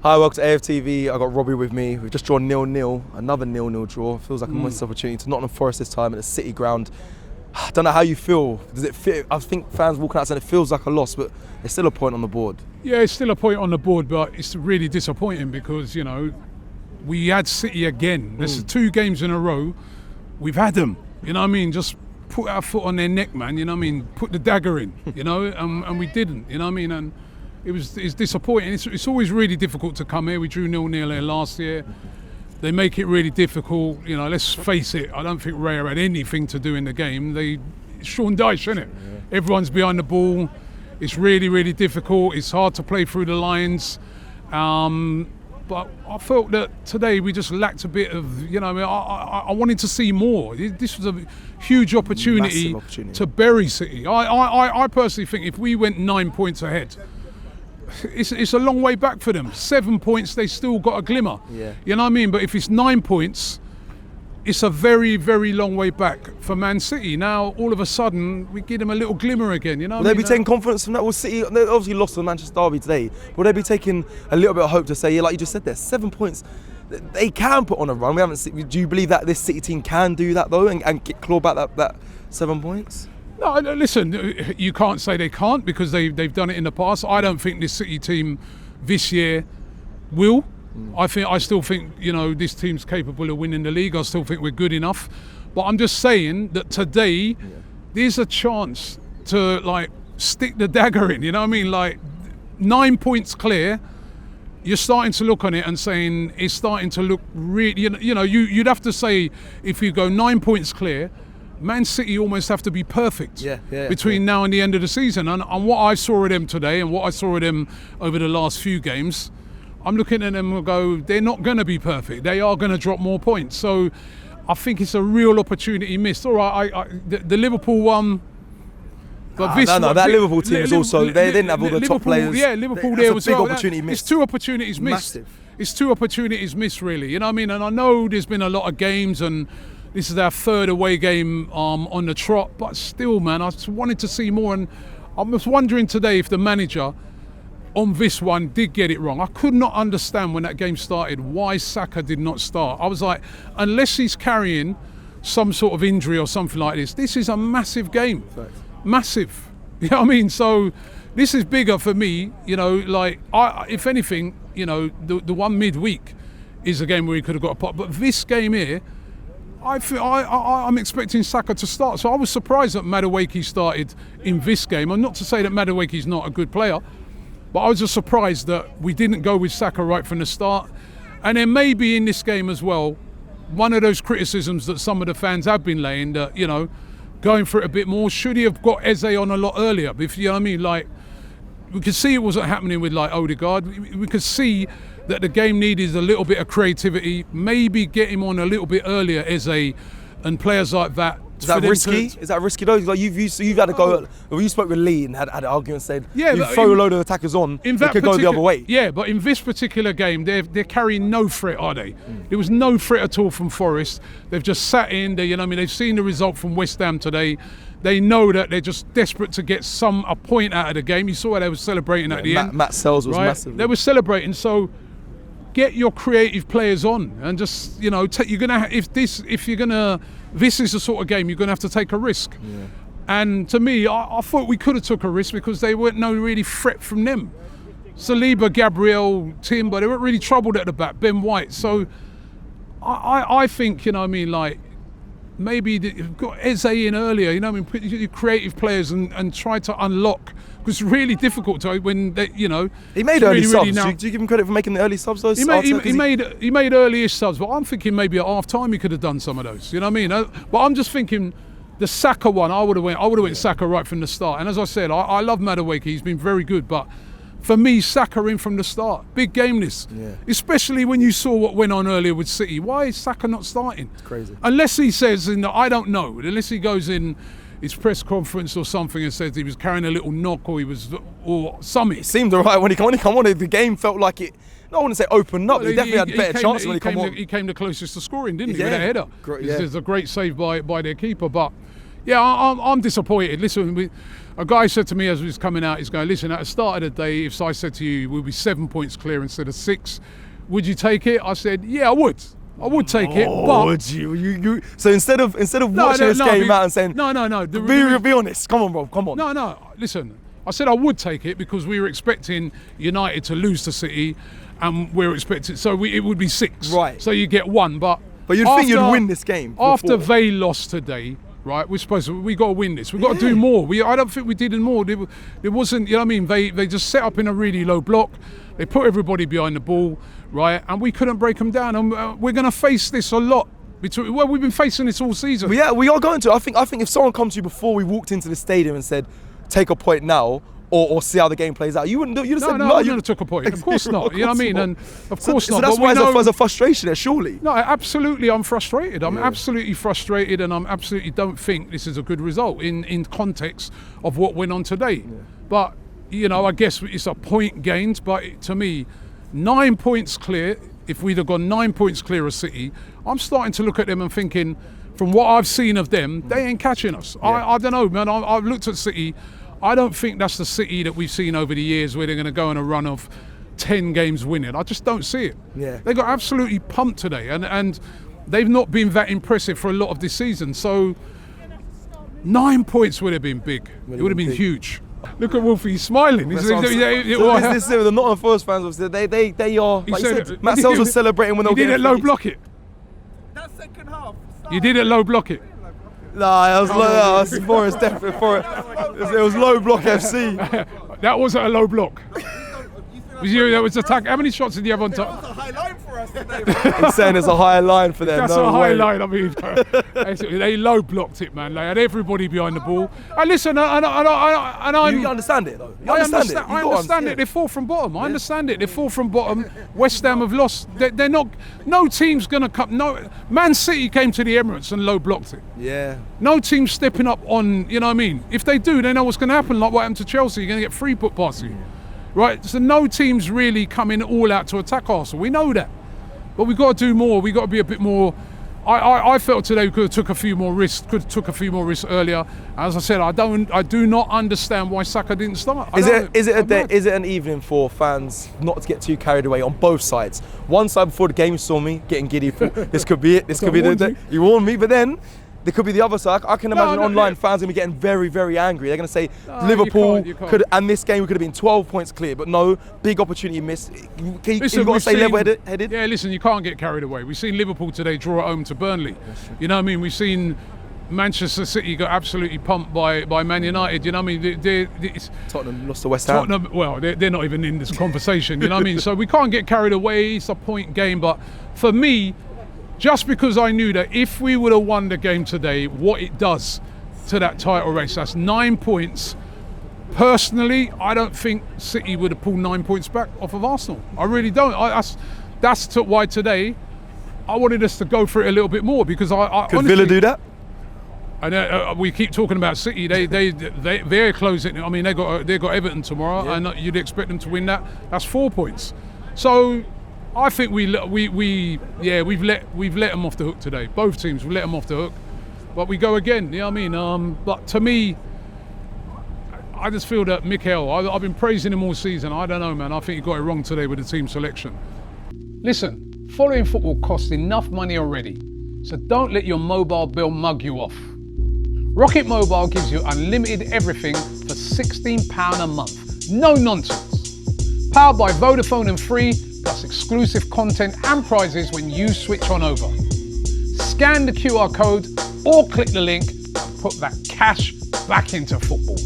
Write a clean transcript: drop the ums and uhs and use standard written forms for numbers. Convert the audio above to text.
Hi, welcome to AFTV. I got Robbie with me. We've just drawn 0-0, another 0-0 draw. Feels like a missed opportunity to Nottingham Forest this time at the City ground. I don't know how you feel. Does it fit? I think fans walking out saying it feels like a loss, but it's still a point on the board. Yeah, it's still a point on the board, but it's really disappointing because, you know, we had City again. This is 2 games in a row. We've had them. You know what I mean? Just put our foot on their neck, man. You know what I mean? Put the dagger in, you know, and we didn't. You know what I mean? And it's disappointing. It's always really difficult to come here. We drew 0-0 here last year. They make it really difficult. You know, let's face it, I don't think Raya had anything to do in the game. It's Sean Dyche, isn't it? Yeah. Everyone's behind the ball. It's really, really difficult. It's hard to play through the lines. But I felt that today we just lacked a bit of, you know, I wanted to see more. This was a huge opportunity to bury City. I personally think if we went 9 points ahead, it's a long way back for them. 7 points, they still got a glimmer. Yeah. You know what I mean? But if it's 9 points, it's a very, very long way back for Man City. Now, all of a sudden, we give them a little glimmer again. You know, will they be taking confidence from that? Well, City, they obviously lost to the Manchester Derby today. Will they be taking a little bit of hope to say, yeah, like you just said there, 7 points, they can put on a run. We haven't. Do you believe that this City team can do that though, and claw back that 7 points? No, listen, you can't say they can't because they've done it in the past. I don't think this City team this year will. I still think, you know, this team's capable of winning the league. I still think we're good enough. But I'm just saying that today there's a chance to like stick the dagger in, you know what I mean? Like 9 points clear, you're starting to look on it and saying it's starting to look really, you know, you'd have to say if you go 9 points clear, Man City almost have to be perfect between now and the end of the season. And what I saw of them today and what I saw of them over the last few games, I'm looking at them and go, they're not going to be perfect. They are going to drop more points. So I think it's a real opportunity missed. All right, the Liverpool one. But that Liverpool team is also, they didn't have all the top players. Yeah, Liverpool there was a big opportunity missed. It's 2 opportunities missed. Massive. It's 2 opportunities missed, really. You know what I mean? And I know there's been a lot of games and this is our 3rd away game on the trot, but still, man, I just wanted to see more. And I was wondering today if the manager on this one did get it wrong. I could not understand when that game started why Saka did not start. I was like, unless he's carrying some sort of injury or something like this is a massive game. Right. Massive. You know what I mean? So this is bigger for me, you know, like, if anything, you know, the one midweek is a game where he could have got a pot. But this game here, I'm expecting Saka to start. So I was surprised that Madueke started in this game. And not to say that Madueke's not a good player, but I was just surprised that we didn't go with Saka right from the start. And then maybe in this game as well, one of those criticisms that some of the fans have been laying, that, you know, going for it a bit more, should he have got Eze on a lot earlier? If you know what I mean, like, we could see it wasn't happening with like Odegaard. We could see that the game needed a little bit of creativity. Maybe get him on a little bit earlier, Eze, and players like that. Is that risky? Is that risky though? Like you've had to go. Well, you spoke with Lee and had an argument, said you throw a load of attackers on, it could go the other way. Yeah, but in this particular game, they're carrying no threat, are they? There was no threat at all from Forest. They've just sat in. You know, what I mean, they've seen the result from West Ham today. They know that they're just desperate to get a point out of the game. You saw how they were celebrating at the end. Matt Sells was massive. They were celebrating. So get your creative players on and just, you know, this is the sort of game you're gonna have to take a risk. Yeah. And to me, I thought we could have took a risk because they weren't no really threat from them. Saliba, Gabriel, Timber, they weren't really troubled at the back. Ben White. So I think, you know what I mean, like, maybe you've got Eze in earlier, you know what I mean, put your creative players and try to unlock, because it's really difficult to, when they, you know. He made early subs. Do you give him credit for making the early subs though? He made early-ish subs, but I'm thinking maybe at half time he could have done some of those, you know what I mean? But I'm just thinking the Saka one, I would have went Saka right from the start. And as I said, I love Madueke, he's been very good, but for me, Saka in from the start. Big game this. Yeah. Especially when you saw what went on earlier with City. Why is Saka not starting? It's crazy. Unless he says, I don't know, unless he goes in his press conference or something and says he was carrying a little knock or something. It seemed alright when he came on. The game felt like it, I wouldn't say opened up. He definitely had a better chance when he came on. He came the closest to scoring, didn't he? Yeah. With a header. Yeah. It's a great save by their keeper. But Yeah, I'm disappointed. Listen, a guy said to me as he was coming out, he's going, listen, at the start of the day, if I said to you, we'll be 7 points clear instead of 6, would you take it? I said, yeah, I would. I would take it, but... Would you? So instead of watching this game out and saying... No. Be honest. Come on, bro. Come on. No. Listen, I said I would take it because we were expecting United to lose to City and we're expecting... So it would be 6. Right. So you get 1, but you'd think you'd win this game before. After they lost today... Right, we got to win this. We've got to do more. I don't think we did more. There wasn't, you know what I mean? They just set up in a really low block. They put everybody behind the ball, right? And we couldn't break them down. And we're going to face this a lot. Well, we've been facing this all season. Yeah, we are going to. I think if someone comes to you before we walked into the stadium and said, take a point now, or see how the game plays out, you wouldn't do it. You'd have said, no, you would have took a point. Of course not. You know what I mean? And of course not. So that's why there's a frustration there, surely. No, absolutely, I'm frustrated. I'm absolutely frustrated, and I'm absolutely don't think this is a good result in context of what went on today. Yeah. But, you know, I guess it's a point gained, but to me, 9 points clear, if we'd have gone 9 points clear of City, I'm starting to look at them and thinking, from what I've seen of them, they ain't catching us. Yeah. I don't know, man. I've looked at City. I don't think that's the City that we've seen over the years where they're going to go on a run of 10 games winning. I just don't see it. Yeah. They got absolutely pumped today, and they've not been that impressive for a lot of this season. So 9 points would have been big. It would have been huge. Look at Wolfie, he's smiling. This is the Nottingham Forest fans. They are. Like you said, Matt Sells was celebrating when they were getting. You did it low block it. That second half. You did it low block it. Nah, it was Forest definitely for it. It was low block FC. That wasn't a low block. That was attack. How many shots did you have on top? That's a high line for us today. He's saying it's a high line for them. That's a high line. I mean, they low blocked it, man. They had everybody behind the ball. And listen, you understand it though. I understand it. They're fourth from bottom. I understand it. They're fourth from bottom. West Ham have lost. They're not. No team's gonna come. No, Man City came to the Emirates and low blocked it. Yeah. No team's stepping up on. You know what I mean? If they do, they know what's going to happen. Like what happened to Chelsea, you're going to get free put past you. Right, so no team's really coming all out to attack Arsenal. We know that, but we've got to do more. We've got to be a bit more. I felt today we could have took a few more risks. Could have took a few more risks earlier. As I said, I do not understand why Saka didn't start. Is it an evening for fans not to get too carried away on both sides? One side before the game, you saw me getting giddy. This could be it. This could be the. You warned me, but then. There could be the other side. I can imagine online fans going to be getting very, very angry. They're going to say Liverpool could, and this game could have been 12 points clear, but no, big opportunity missed. You've got to stay level-headed. Yeah, listen, you can't get carried away. We've seen Liverpool today draw at home to Burnley. You know what I mean? We've seen Manchester City got absolutely pumped by Man United. You know what I mean? Tottenham lost to West Ham. Tottenham, well, they're not even in this conversation. You know what I mean? So we can't get carried away. It's a point game, but for me, just because I knew that if we would have won the game today, what it does to that title race, that's 9 points. Personally, I don't think City would have pulled 9 points back off of Arsenal. I really don't. That's why today I wanted us to go for it a little bit more because Could honestly, Villa do that? And we keep talking about City. They're closing. I mean, they got Everton tomorrow, and you'd expect them to win that. That's 4 points. So. I think we've let them off the hook today. Both teams, we let them off the hook, but we go again. You know what I mean? But to me, I just feel that Mikel, I've been praising him all season. I don't know, man. I think he got it wrong today with the team selection. Listen, following football costs enough money already, so don't let your mobile bill mug you off. Rocket Mobile gives you unlimited everything for £16 a month. No nonsense. Powered by Vodafone and Free, plus exclusive content and prizes when you switch on over. Scan the QR code or click the link and put that cash back into football.